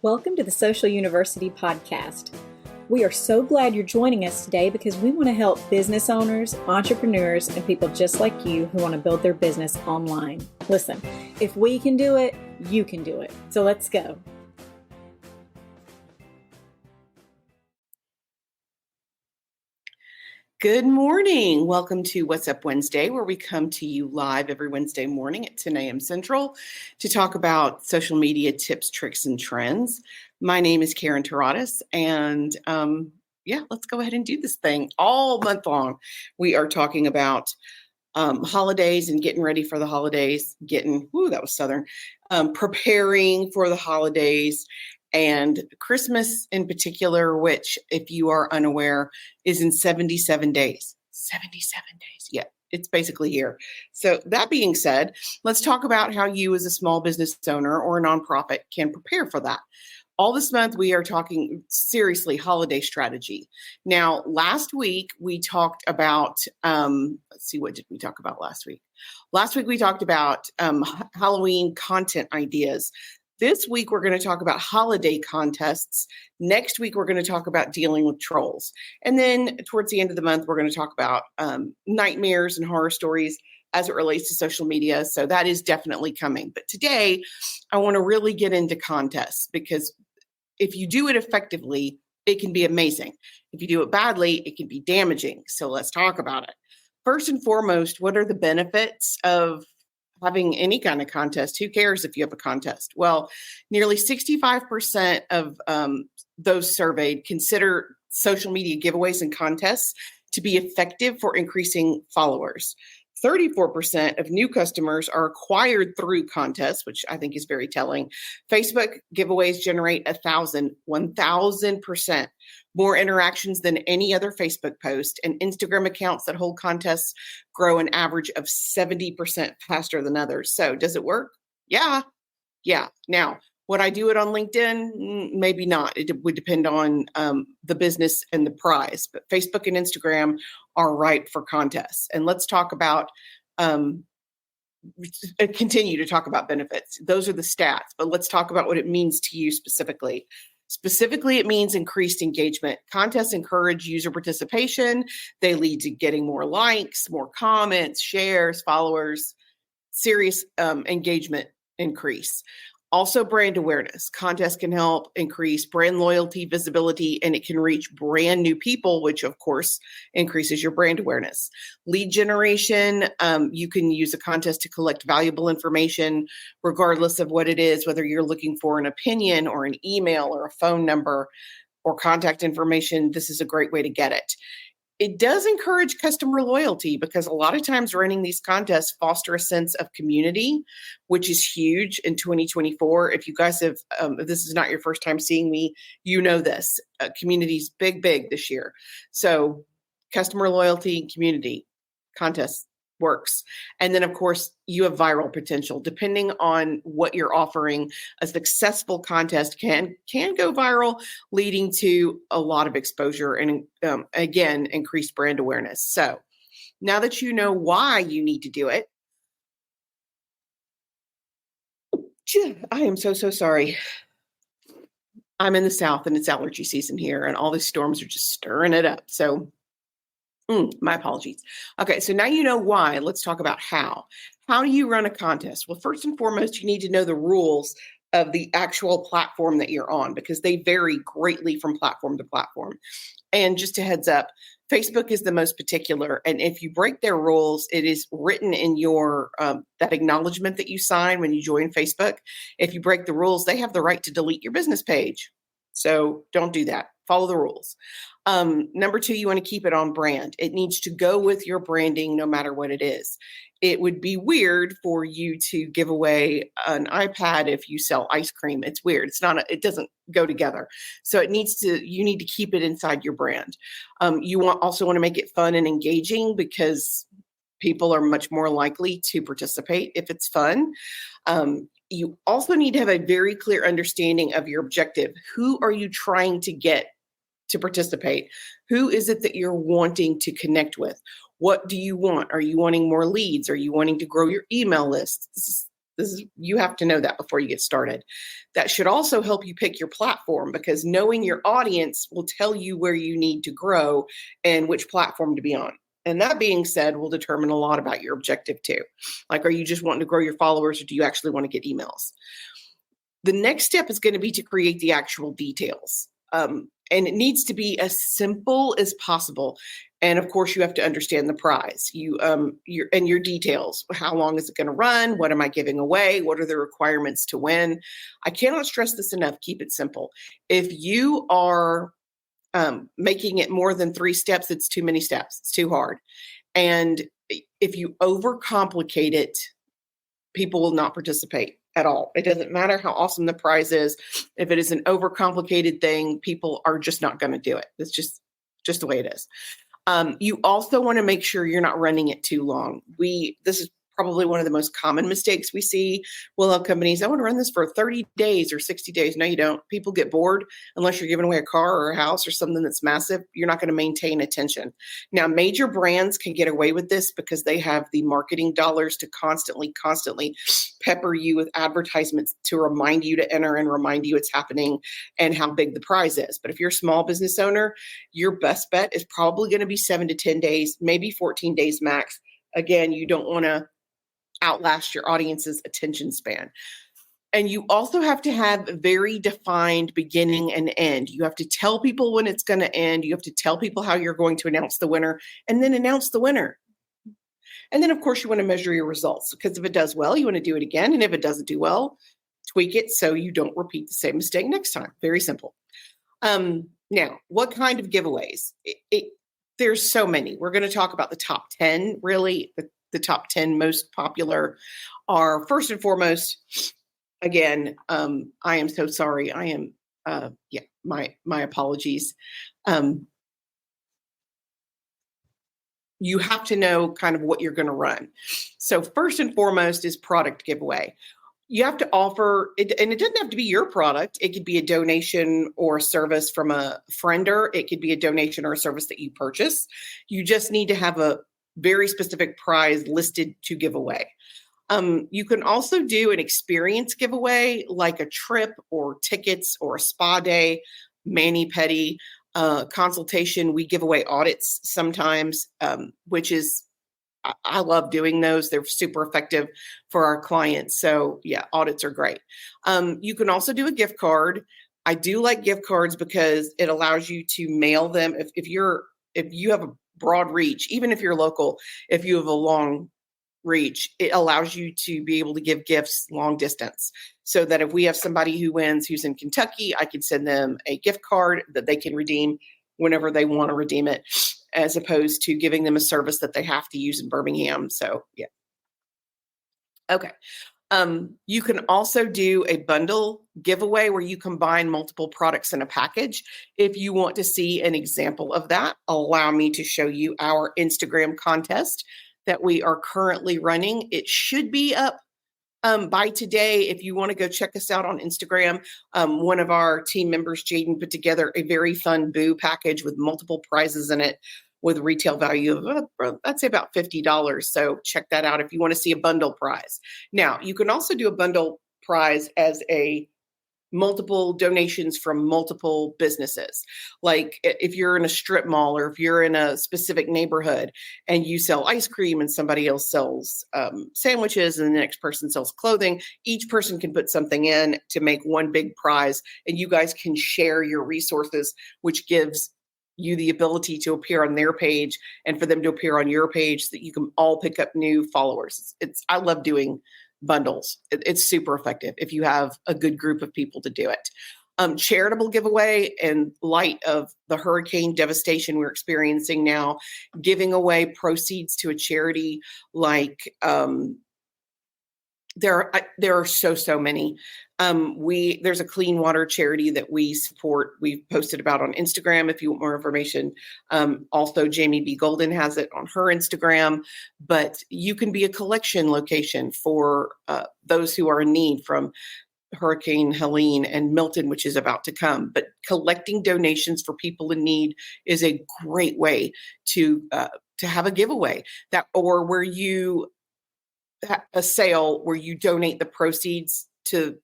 Welcome to the Social University Podcast. We are so glad you're joining us today because we want to help business owners, entrepreneurs, and people just like you who want to build their business online. Listen, if we can do it, you can do it. So let's go. Good morning. Welcome to What's Up Wednesday, where we come to you live every Wednesday morning at 10 a.m. Central to talk about social media tips, tricks, and trends. My name is Karen Taradas, and let's go ahead and do this thing all month long. We are talking about holidays and getting ready for the holidays, that was Southern, preparing for the holidays, and Christmas in particular, which, if you are unaware, is in 77 days. 77 days. Yeah, it's basically here. So that being said, let's talk about how you as a small business owner or a nonprofit can prepare for that. All this month, we are talking seriously holiday strategy. Now, last week, we talked about, what did we talk about last week? Last week, we talked about Halloween content ideas. This week, we're going to talk about holiday contests. Next week, we're going to talk about dealing with trolls. And then towards the end of the month, we're going to talk about nightmares and horror stories as it relates to social media. So that is definitely coming. But today, I want to really get into contests because if you do it effectively, it can be amazing. If you do it badly, it can be damaging. So let's talk about it. First and foremost, what are the benefits of having any kind of contest? Who cares if you have a contest? Well, nearly 65% of those surveyed consider social media giveaways and contests to be effective for increasing followers. 34% of new customers are acquired through contests, which I think is very telling. Facebook giveaways generate 1,000% more interactions than any other Facebook post, and Instagram accounts that hold contests grow an average of 70% faster than others. So does it work? Yeah. Now, would I do it on LinkedIn? Maybe not. It would depend on the business and the prize. But Facebook and Instagram are ripe for contests. And let's talk about, continue to talk about benefits. Those are the stats, but let's talk about what it means to you specifically. Specifically, it means increased engagement. Contests encourage user participation. They lead to getting more likes, more comments, shares, followers, serious engagement increase. Also, brand awareness. Contests can help increase brand loyalty, visibility, and it can reach brand new people, which of course increases your brand awareness. Lead generation. You can use a contest to collect valuable information, regardless of what it is, whether you're looking for an opinion or an email or a phone number or contact information. This is a great way to get it. It does encourage customer loyalty because a lot of times running these contests foster a sense of community, which is huge in 2024. If you guys have, if this is not your first time seeing me, you know this. Community's big this year. So customer loyalty, community, contests works. And then, of course, you have viral potential. Depending on what you're offering, a successful contest can go viral, leading to a lot of exposure and, again, increased brand awareness. So now that you know why you need to do it, I am so sorry. I'm in the South and it's allergy season here and all these storms are just stirring it up. So my apologies. Okay, so now you know why. Let's talk about how. How do you run a contest? Well, first and foremost, you need to know the rules of the actual platform that you're on because they vary greatly from platform to platform. And just a heads up, Facebook is the most particular. And if you break their rules, it is written in your that acknowledgement that you sign when you join Facebook. If you break the rules, they have the right to delete your business page. So don't do that. Follow the rules. Number two, you want to keep it on brand. It needs to go with your branding no matter what it is. It would be weird for you to give away an iPad if you sell ice cream. It's weird. It doesn't go together. So you need to keep it inside your brand. You also want to make it fun and engaging because people are much more likely to participate if it's fun. You also need to have a very clear understanding of your objective. Who are you trying to get to participate? Who is it that you're wanting to connect with? What do you want? Are you wanting more leads? Are you wanting to grow your email list? You have to know that before you get started. That should also help you pick your platform, because knowing your audience will tell you where you need to grow and which platform to be on. And that being said, will determine a lot about your objective too. Like, are you just wanting to grow your followers, or do you actually want to get emails? The next step is going to be to create the actual details. And it needs to be as simple as possible. And of course, you have to understand the prize, your details. How long is it going to run? What am I giving away? What are the requirements to win? I cannot stress this enough. Keep it simple. If you are making it more than 3 steps, it's too many steps. It's too hard. And if you overcomplicate it, people will not participate at all. It doesn't matter how awesome the prize is. If it is an overcomplicated thing, people are just not going to do it. It's just the way it is. You also want to make sure you're not running it too long. This is probably one of the most common mistakes we see. We'll have companies, I want to run this for 30 days or 60 days. No, you don't. People get bored unless you're giving away a car or a house or something that's massive. You're not going to maintain attention. Now, major brands can get away with this because they have the marketing dollars to constantly pepper you with advertisements to remind you to enter and remind you it's happening and how big the prize is. But if you're a small business owner, your best bet is probably going to be 7 to 10 days, maybe 14 days max. Again, you don't want to outlast your audience's attention span. And you also have to have a very defined beginning and end. You have to tell people when it's going to end. You have to tell people how you're going to announce the winner, and then announce the winner. And then, of course, you want to measure your results, because if it does well, you want to do it again. And if it doesn't do well, tweak it so you don't repeat the same mistake next time. Very simple. Now, what kind of giveaways? There's so many. We're going to talk about the top 10, really. The top 10 most popular are, first and foremost, again, I am so sorry. I am, my apologies. You have to know kind of what you're going to run. So first and foremost is product giveaway. You have to offer it, and it doesn't have to be your product. It could be a donation or a service from a friender. It could be a donation or a service that you purchase. You just need to have a very specific prize listed to give away. You can also do an experience giveaway, like a trip or tickets or a spa day, mani-pedi, consultation. We give away audits sometimes, which is, I love doing those. They're super effective for our clients. So yeah, audits are great. You can also do a gift card. I do like gift cards because it allows you to mail them. If you have a broad reach, even if you're local, if you have a long reach, it allows you to be able to give gifts long distance, so that if we have somebody who wins who's in Kentucky, I can send them a gift card that they can redeem whenever they want to redeem it, as opposed to giving them a service that they have to use in Birmingham. So yeah. Okay. You can also do a bundle giveaway where you combine multiple products in a package. If you want to see an example of that, allow me to show you our Instagram contest that we are currently running. It should be up by today. If you want to go check us out on Instagram, one of our team members, Jaden, put together a very fun boo package with multiple prizes in it, with a retail value of, I'd say, about $50. So check that out if you want to see a bundle prize. Now, you can also do a bundle prize as a multiple donations from multiple businesses. Like if you're in a strip mall, or if you're in a specific neighborhood and you sell ice cream and somebody else sells sandwiches and the next person sells clothing, each person can put something in to make one big prize, and you guys can share your resources, which gives you the ability to appear on their page and for them to appear on your page, so that you can all pick up new followers. I love doing bundles. It's super effective if you have a good group of people to do it. Charitable giveaway, in light of the hurricane devastation we're experiencing now, giving away proceeds to a charity like there are so many. There's a clean water charity that we support. We've posted about on Instagram if you want more information. Also, Jamie B. Golden has it on her Instagram. But you can be a collection location for those who are in need from Hurricane Helene and Milton, which is about to come. But collecting donations for people in need is a great way to have a giveaway, or where you a sale where you donate the proceeds to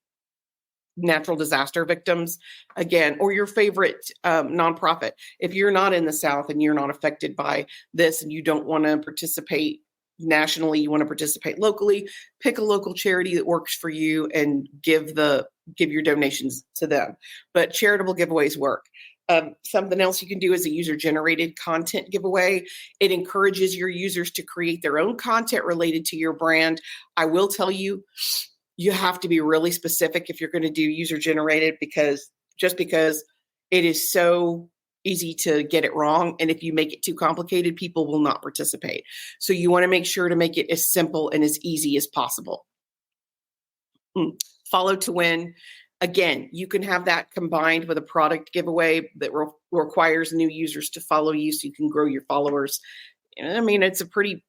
natural disaster victims, again, or your favorite nonprofit. If you're not in the South and you're not affected by this and you don't want to participate nationally, you want to participate locally, pick a local charity that works for you and give your donations to them. But charitable giveaways work. Something else you can do is a user-generated content giveaway. It encourages your users to create their own content related to your brand. I will tell you, you have to be really specific if you're going to do user-generated, because it is so easy to get it wrong. And if you make it too complicated, people will not participate. So you want to make sure to make it as simple and as easy as possible. Follow to win. Again, you can have that combined with a product giveaway that requires new users to follow you so you can grow your followers. I mean, it's a pretty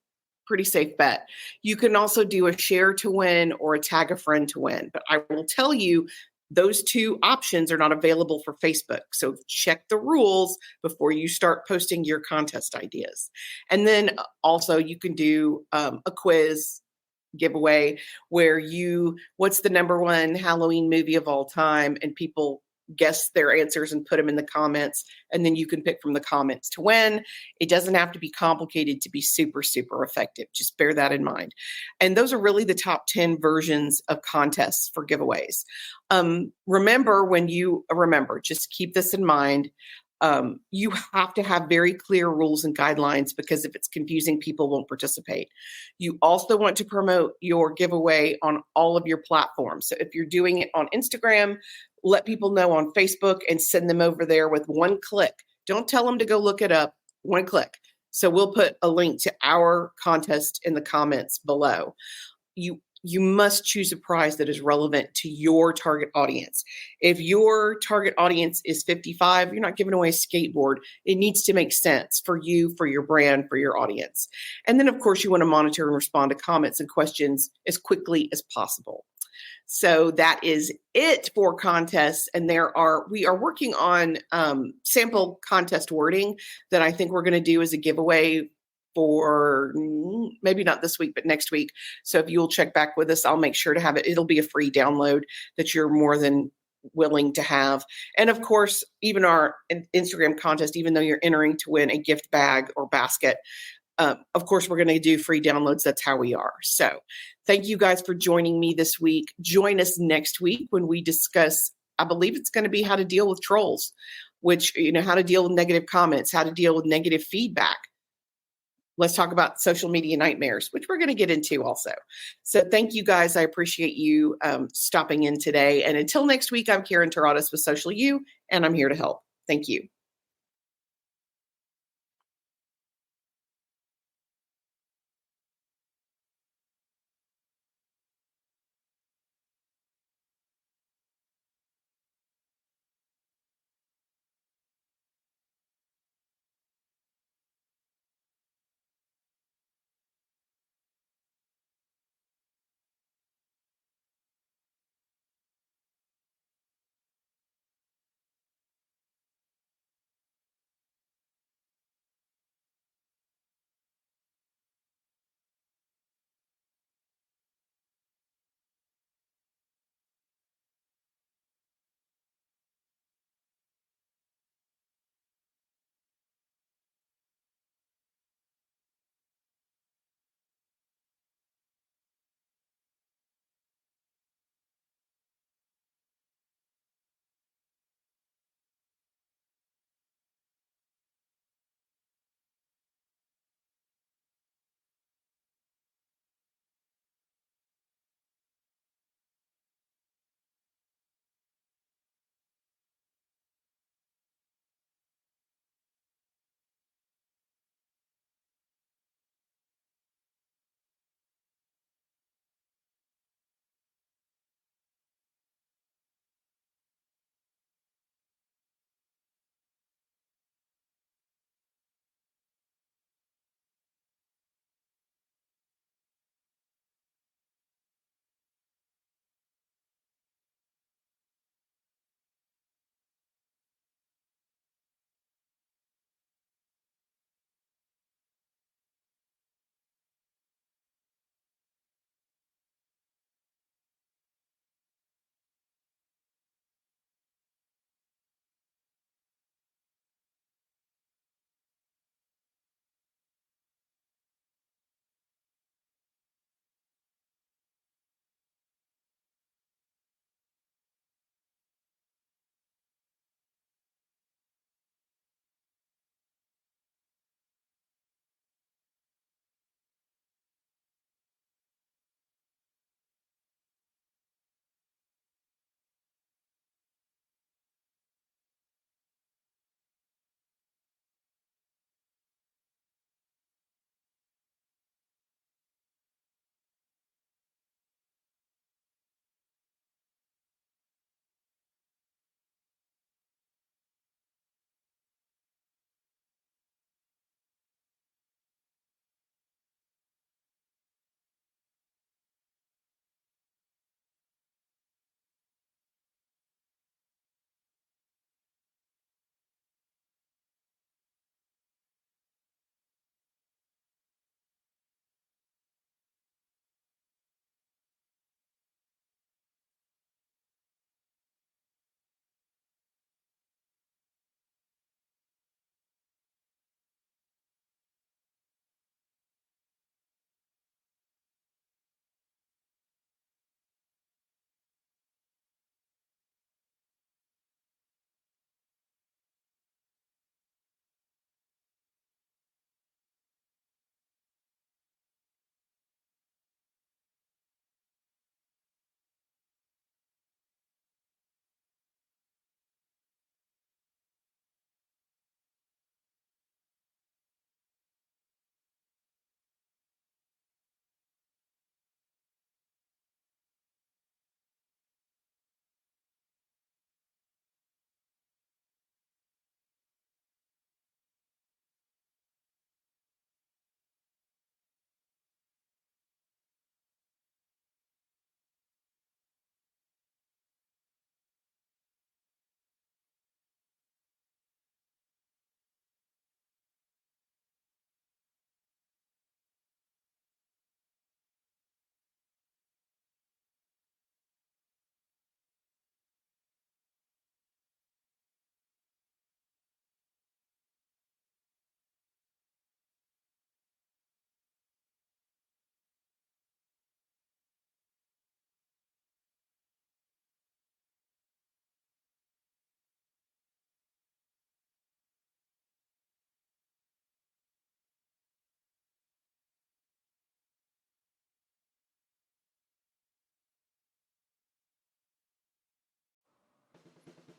safe bet. You can also do a share to win or a tag a friend to win. But I will tell you, those two options are not available for Facebook. So check the rules before you start posting your contest ideas. And then also you can do a quiz giveaway where what's the number one Halloween movie of all time, and people guess their answers and put them in the comments, and then you can pick from the comments to win. It doesn't have to be complicated to be super, super effective. Just bear that in mind. And those are really the top 10 versions of contests for giveaways. Remember, just keep this in mind. You have to have very clear rules and guidelines, because if it's confusing, people won't participate. You also want to promote your giveaway on all of your platforms. So if you're doing it on Instagram, let people know on Facebook and send them over there with one click. Don't tell them to go look it up, one click. So we'll put a link to our contest in the comments below. You must choose a prize that is relevant to your target audience. If your target audience is 55, you're not giving away a skateboard. It needs to make sense for you, for your brand, for your audience. And then, of course, you want to monitor and respond to comments and questions as quickly as possible. So that is it for contests. And we are working on sample contest wording that I think we're going to do as a giveaway for maybe not this week, but next week. So if you'll check back with us, I'll make sure to have it. It'll be a free download that you're more than willing to have. And of course, even our Instagram contest, even though you're entering to win a gift bag or basket, of course, we're going to do free downloads. That's how we are. So thank you guys for joining me this week. Join us next week when we discuss, I believe it's going to be how to deal with trolls, how to deal with negative comments, how to deal with negative feedback. Let's talk about social media nightmares, which we're going to get into also. So thank you guys. I appreciate you stopping in today. And until next week, I'm Karen Taradas with Social U, and I'm here to help. Thank you.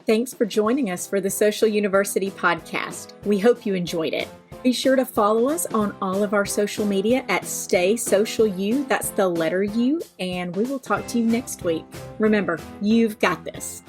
Thanks for joining us for the Social University podcast. We hope you enjoyed it. Be sure to follow us on all of our social media at Stay Social U. That's the letter U. And we will talk to you next week. Remember, you've got this.